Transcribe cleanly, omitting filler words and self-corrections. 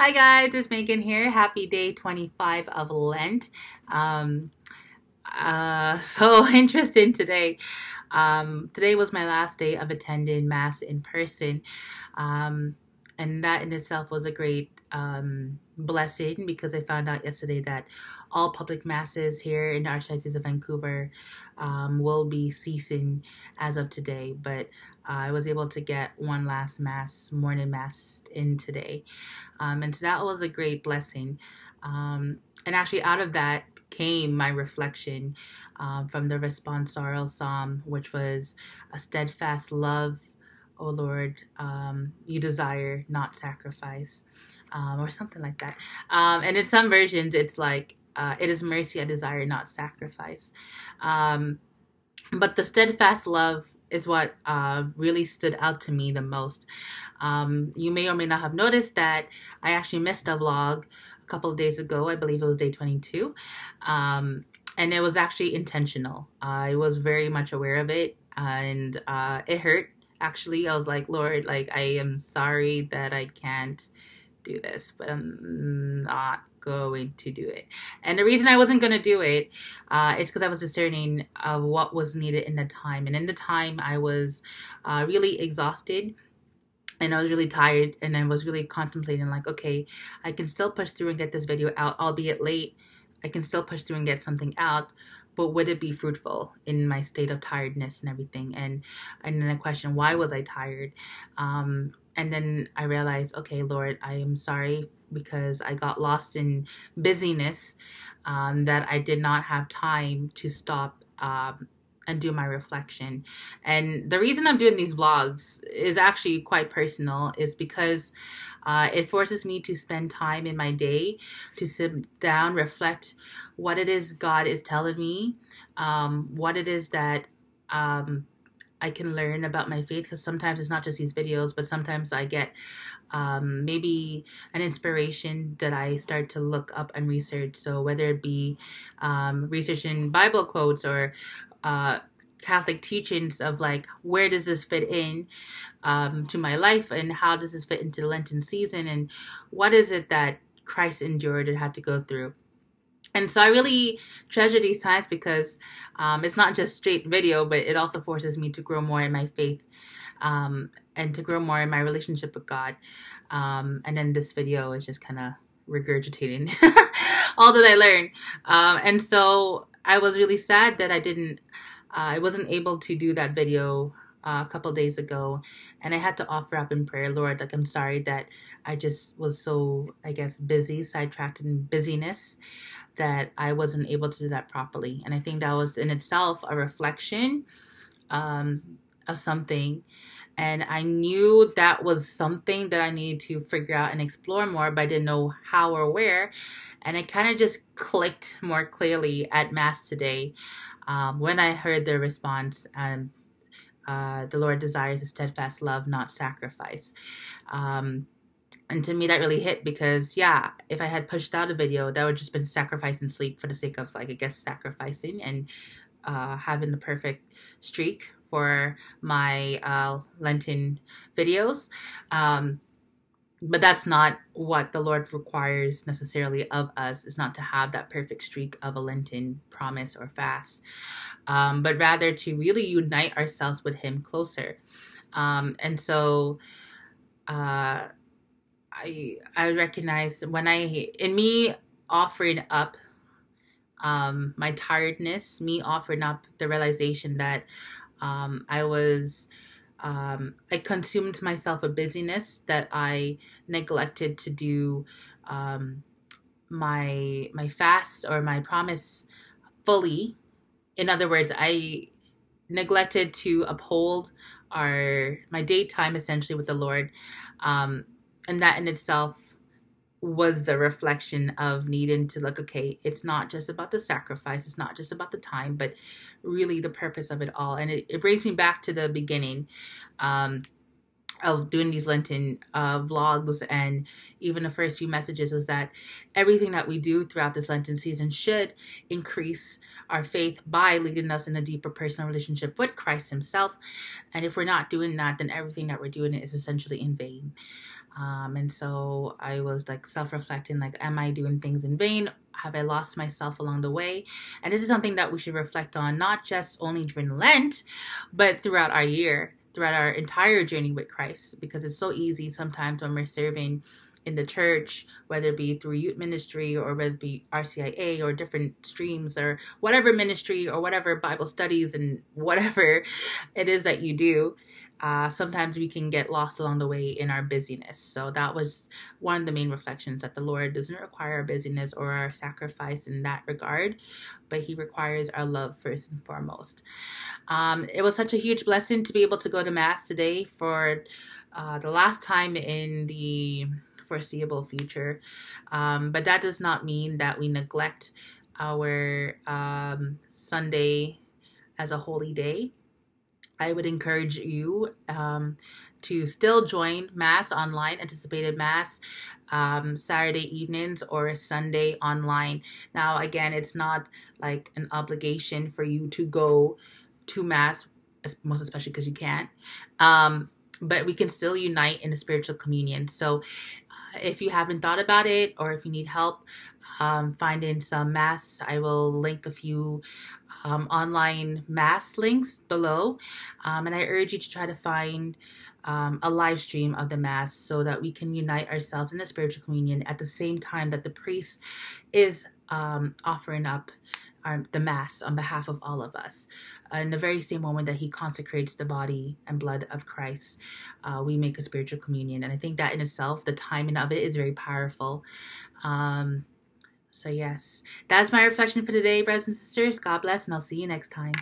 Hi guys, it's Megan here. Happy day 25 of Lent. So interesting today. Today was my last day of attending Mass in person. And that in itself was a great blessing because I found out yesterday that all public masses here in the Archdiocese of Vancouver will be ceasing as of today. But I was able to get one last morning mass in today. And so that was a great blessing. And actually out of that came my reflection from the responsorial psalm, which was a steadfast love, O Lord, you desire not sacrifice, or something like that. And in some versions, it's like, it is mercy I desire, not sacrifice. But the steadfast love is what really stood out to me the most. You may or may not have noticed that I actually missed a vlog a couple of days ago. I believe it was day 22. And it was actually intentional. I was very much aware of it, and it hurt. Actually, I was like, Lord, like, I am sorry that I can't do this, but I'm not going to do it. And the reason I wasn't going to do it is because I was discerning of what was needed in the time. And in the time, I was really exhausted. And I was really tired, and I was really contemplating like, okay, I can still push through and get this video out, albeit late. I can still push through and get something out, but would it be fruitful in my state of tiredness and everything? And then I questioned, why was I tired? And then I realized, okay, Lord, I am sorry because I got lost in busyness, that I did not have time to stop and do my reflection. And the reason I'm doing these vlogs is actually quite personal, is because it forces me to spend time in my day to sit down, reflect what it is God is telling me, what it is that I can learn about my faith, because sometimes it's not just these videos, but sometimes I get maybe an inspiration that I start to look up and research. So whether it be researching Bible quotes or Catholic teachings of like, where does this fit in to my life, and how does this fit into the Lenten season, and what is it that Christ endured and had to go through. And so I really treasure these times because it's not just straight video, but it also forces me to grow more in my faith, and to grow more in my relationship with God. And then this video is just kind of regurgitating all that I learned. And so I was really sad that I wasn't able to do that video a couple days ago, and I had to offer up in prayer, Lord, like, I'm sorry that I just was so, I guess, busy, sidetracked in busyness, that I wasn't able to do that properly. And I think that was in itself a reflection of something. And I knew that was something that I needed to figure out and explore more, but I didn't know how or where. And it kind of just clicked more clearly at Mass today when I heard the response, and the Lord desires a steadfast love, not sacrifice. And to me, that really hit because, yeah, if I had pushed out a video, that would just been sacrificing sleep for the sake of, like, I guess, sacrificing and having the perfect streak for my Lenten videos. But that's not what the Lord requires necessarily of us. It's not to have that perfect streak of a Lenten promise or fast, but rather to really unite ourselves with Him closer. And so I recognize when in me offering up my tiredness, me offering up the realization that I consumed myself with busyness, that I neglected to do my fast or my promise fully. In other words, I neglected to uphold my daytime essentially with the Lord, and that in itself was the reflection of needing to look, okay, it's not just about the sacrifice, it's not just about the time, but really the purpose of it all. And it brings me back to the beginning of doing these Lenten vlogs, and even the first few messages was that everything that we do throughout this Lenten season should increase our faith by leading us in a deeper personal relationship with Christ Himself. And if we're not doing that, then everything that we're doing is essentially in vain. And so I was like self-reflecting, like, am I doing things in vain? Have I lost myself along the way? And this is something that we should reflect on, not just only during Lent, but throughout our year, throughout our entire journey with Christ, because it's so easy sometimes when we're serving in the church, whether it be through youth ministry or whether it be RCIA or different streams or whatever ministry or whatever Bible studies and whatever it is that you do, sometimes we can get lost along the way in our busyness. So that was one of the main reflections, that the Lord doesn't require our busyness or our sacrifice in that regard, but he requires our love first and foremost. It was such a huge blessing to be able to go to Mass today for the last time in the foreseeable future. But that does not mean that we neglect our Sunday as a holy day. I would encourage you to still join Mass online, anticipated Mass, Saturday evenings or Sunday online. Now, again, it's not like an obligation for you to go to Mass, most especially because you can't. But we can still unite in a spiritual communion. So if you haven't thought about it, or if you need help finding some Mass, I will link a few online Mass links below. And I urge you to try to find a live stream of the Mass so that we can unite ourselves in a spiritual communion at the same time that the priest is offering up the Mass on behalf of all of us. In the very same moment that he consecrates the body and blood of Christ, we make a spiritual communion. And I think that in itself, the timing of it is very powerful. So yes, that's my reflection for today, brothers and sisters. God bless, and I'll see you next time.